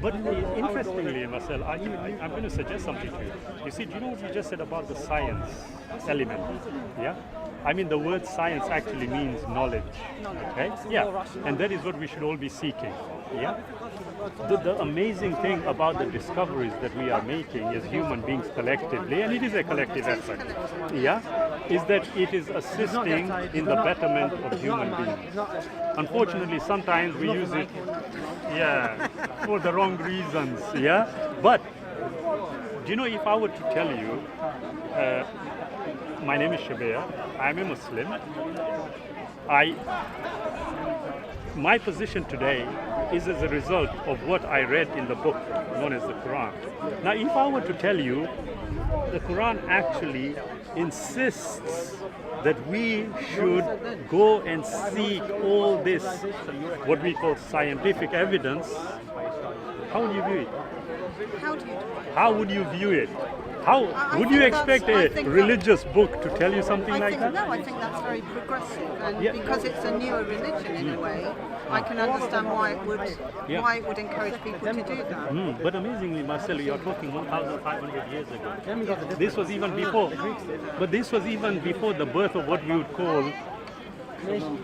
But interestingly, Marcel, I'm going to suggest something to you. You see, do you know what you just said about the science element? Yeah? I mean, the word science actually means knowledge. Okay? Yeah. And that is what we should all be seeking. Yeah? The amazing thing about the discoveries that we are making as human beings collectively, and it is a collective effort, yeah, is that it is assisting in the betterment of human beings. Unfortunately, sometimes we use it, yeah, for the wrong reasons, yeah. But do you know, if I were to tell you, my name is Shabir, I'm a Muslim. My position today is as a result of what I read in the book known as the Quran. Now, if I were to tell you, the Quran actually insists that we should go and seek all this, what we call scientific evidence, how would you view it? How would you view it? How would you expect a religious book to tell you something like that? No, I think that's very progressive, and because it's a newer religion in a way, I can understand why it would encourage people to do that. But amazingly, Marcelo, you're talking 1,500 years ago. This was even before, but this was even before the birth of what we would call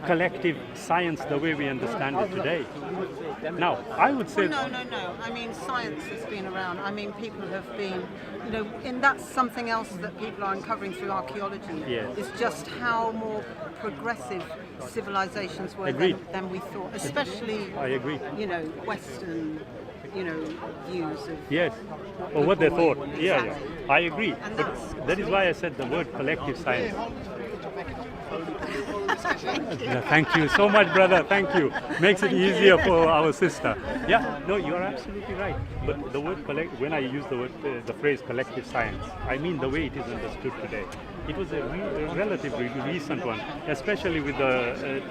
collective science the way we understand it today. Now, I would say... Well, no. I mean, science has been around. I mean, people have been, and that's something else that people are uncovering through archaeology. Yes. Is just how more progressive civilizations were than we thought, especially, I agree. Western, views of... Yes, or what they thought. Exactly. Yeah, I agree. And But that is why I said the word collective science. Thank you so much, brother. Thank you. Makes it easier for our sister. Yeah, no, you are absolutely right. But the word when I use the phrase collective science, I mean the way it is understood today. It was a relatively recent one, especially with the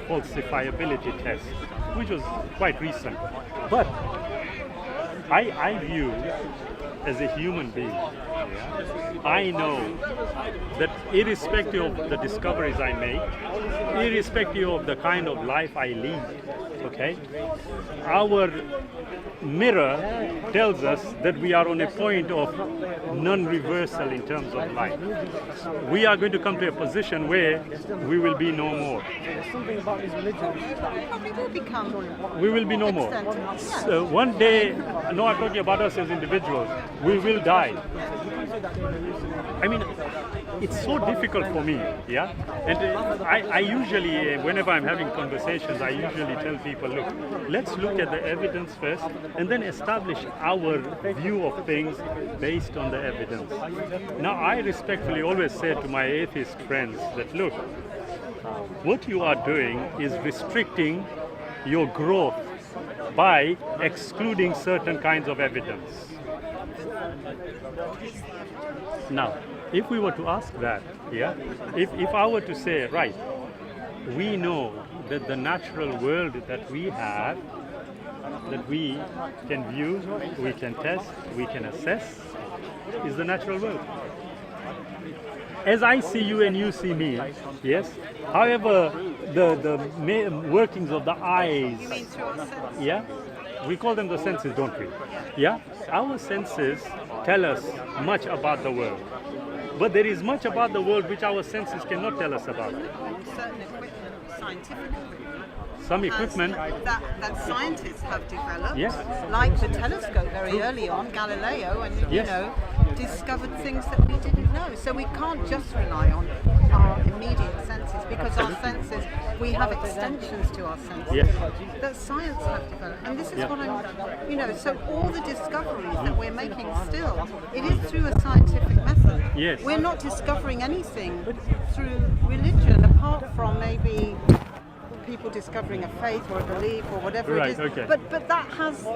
falsifiability test, which was quite recent. But I view, as a human being, I know that irrespective of the discoveries I make, irrespective of the kind of life I lead, okay, our mirror tells us that we are on a point of non-reversal in terms of life. We are going to come to a position where we will be no more. We will be no more. So one day, no, I'm talking about us as individuals, we will die. I mean, it's so difficult for me, yeah? And I usually, whenever I'm having conversations, I usually tell people, look, let's look at the evidence first and then establish our view of things based on the evidence. Now, I respectfully always say to my atheist friends that, look, what you are doing is restricting your growth by excluding certain kinds of evidence. Now, if we were to ask that, yeah, if I were to say, right, we know that the natural world that we have, that we can view, we can test, we can assess, is the natural world. As I see you and you see me, yes. However, the workings of the eyes, You mean through our senses? yeah, we call them the senses, don't we? Yeah, our senses tell us much about the world, but there is much about the world which our senses cannot tell us about. Certain equipment, scientific equipment. Some equipment, that scientists have developed, yes, like the telescope very early on, Galileo, and Yes. discovered things that we didn't know. So we can't just rely on our immediate senses, because our senses, we have extensions to our senses Yes. that science have developed. And this is Yeah. what I'm, so all the discoveries that we're making still, it is through a scientific method. Yes. We're not discovering anything through religion, apart from maybe people discovering a faith or a belief or whatever Right, it is. okay. But that has,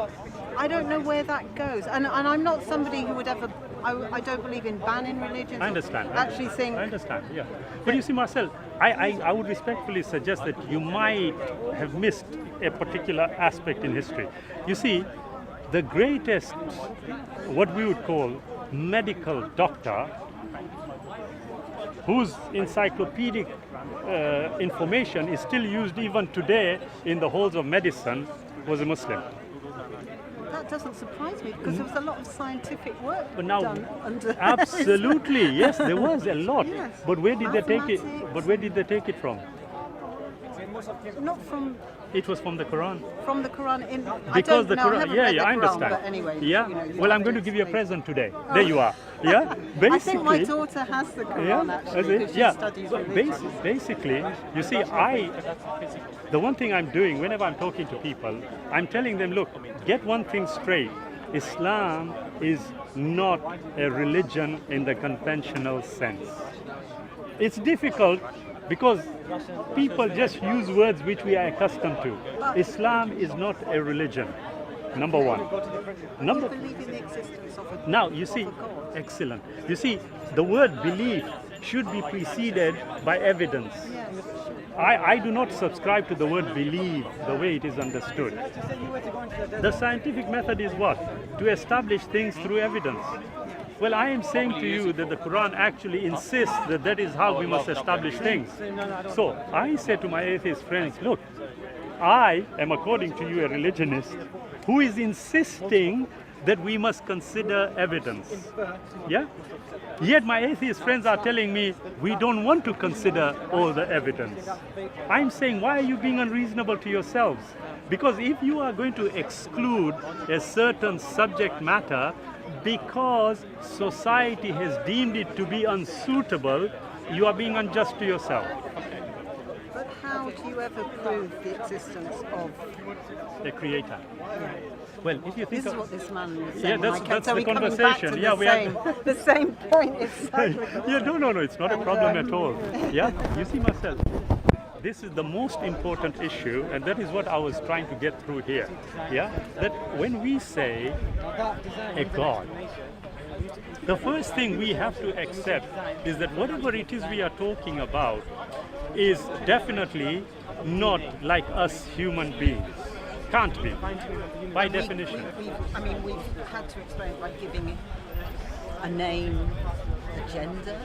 I don't know where that goes. And I'm not somebody who would ever, I don't believe in banning religions. I understand. Actually think, I understand, yeah. But you see, Marcel, I would respectfully suggest that you might have missed a particular aspect in history. You see, the greatest, what we would call medical doctor, whose encyclopedic information is still used even today in the halls of medicine, was a Muslim. that doesn't surprise me because there was a lot of scientific work But now, done under absolutely, yes, there was a lot. Yes. But where did they take it? Mathematics. But where did they take it from? Not from It was from the Quran. the Quran. I Because don't the know, I Quran, haven't yeah, read yeah, the I Quran, understand. But anyway, Yeah. you know, you Well, have I'm going to give you a explain. present today. There you are. Yeah. Basically. I think my daughter has the Quran actually because she studies But religion. basically, you see, the one thing I'm doing whenever I'm talking to people, I'm telling them, look, get one thing straight. Islam is not a religion in the conventional sense. It's difficult because people just use words which we are accustomed to. Islam is not a religion, number one. We believe in the existence of a Now, you see, of a God. excellent. You see, the word belief should be preceded by evidence. Yes. I do not subscribe to the word believe the way it is understood. The scientific method is what? To establish things through evidence. Well, I am saying to you that the Quran actually insists that that is how we must establish things. So I say to my atheist friends, look, I am, according to you, a religionist who is insisting that we must consider evidence. Yeah? Yet my atheist friends are telling me we don't want to consider all the evidence. I'm saying, why are you being unreasonable to yourselves? Because if you are going to exclude a certain subject matter because society has deemed it to be unsuitable, you are being unjust to yourself. But how do you ever prove the existence of? The creator. Well, if you think This is of, what this man was saying. Yeah, when I that's came. So the we're coming back to conversation. Yeah, we are- the same point. Exactly. yeah, no, it's not a problem at all. Yeah, you see, Marcel, this is the most important issue, and that is what I was trying to get through here. Yeah, that when we say a God, the first thing we have to accept is that whatever it is we are talking about is definitely not like us human beings. Can't be, by definition. We've had to explain it by giving it a name, a gender.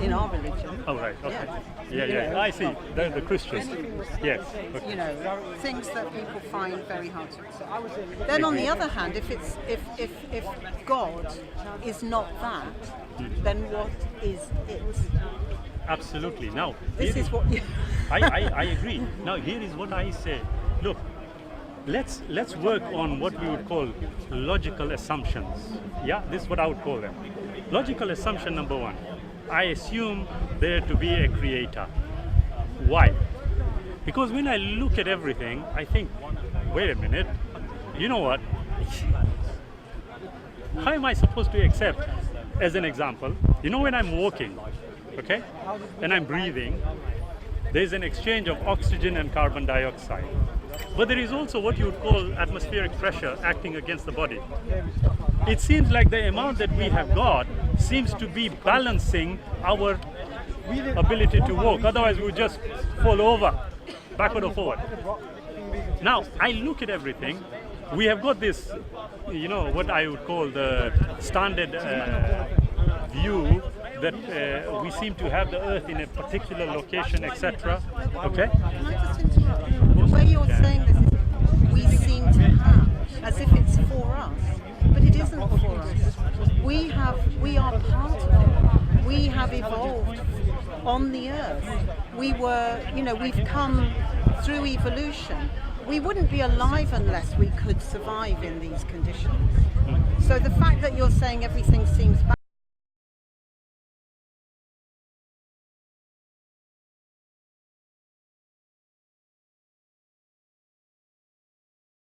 In our religion. Oh, right, okay. Yeah. Yeah, I see. The Christians. Anything was- Yes. Okay. You know, things that people find very hard to accept. Then on the other hand, if God is not that, then what is it? Absolutely. Now, This here is what you I agree. Now, here is what I say. Look, let's work on what we would call logical assumptions. Yeah, this is what I would call them. Logical assumption number one. I assume there to be a creator. Why? Because when I look at everything, I think, wait a minute, you know what? How am I supposed to accept, as an example, you know when I'm walking, okay, and I'm breathing, there's an exchange of oxygen and carbon dioxide. But there is also what you would call atmospheric pressure acting against the body. It seems like the amount that we have got seems to be balancing our ability to walk. Otherwise, we would just fall over, backward or forward. Now, I look at everything. We have got this, you know, what I would call the standard view that we seem to have the Earth in a particular location, etc. Okay? Can I just interrupt? The way you're saying this is we seem to have, as if it's for us, but it isn't for us. We are part of it. We have evolved on the Earth. We've come through evolution. We wouldn't be alive unless we could survive in these conditions. So the fact that you're saying everything seems